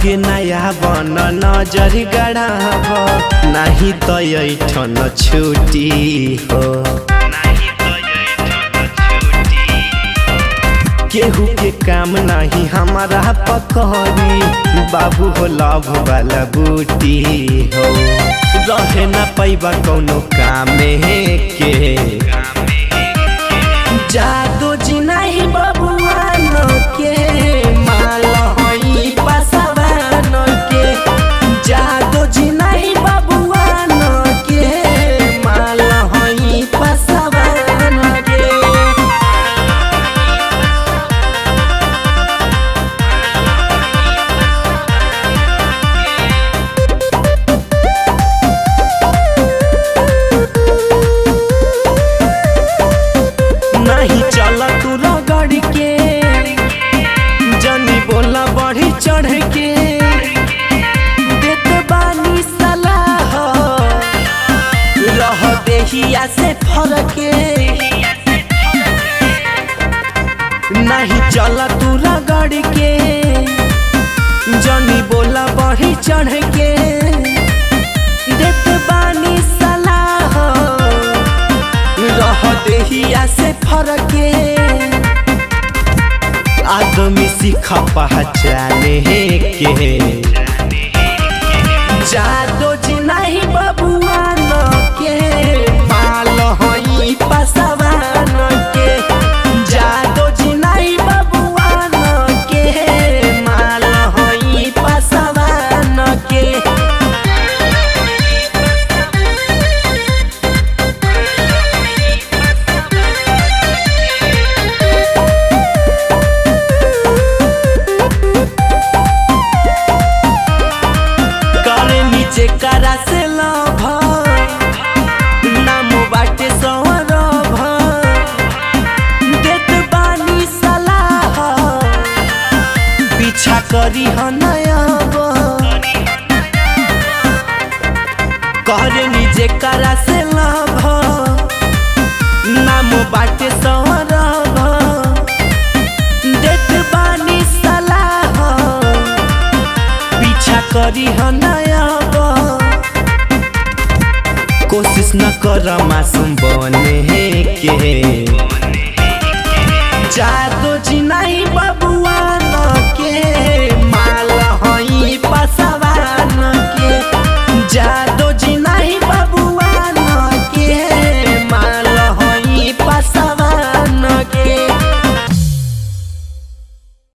लगे नया बन नजर गड़ाब नहीं तो ऐठन छुट्टी हो। केहू के काम नहीं हमारा पकड़ी बाबू हो लव वाला बूटी हो। रहे न पैबा कौनो काम के जादू जी नहीं बबुआन के माल होई पसवान के। जादू जी नहीं बबुआन के माल होई पसवान के। नहीं चला तू रगड़ के जनी बोला बढ़ी चढ़ के देत बानी सलाह रह देहिया से फरके। नहीं चला तू रगड़ के जनी बोला बढ़ी चढ़ के देत बानी सलाह रह देहिया से फरके। आदमी सीख पहचाने के जादू जी नहीं बबुआन के माल होई पसवान के। जादू जी नहीं बबुआन के माल होई पसवान के। जेकरा से लभ नाम बाटे सौरभ देत बानी सलाह पीछा करी हनयब। कहनी जेकरा से लभ नाम बाटे सौरभ देत बानी सलाह पीछा करी हनयब। कोशिश न कर मासूम बने के।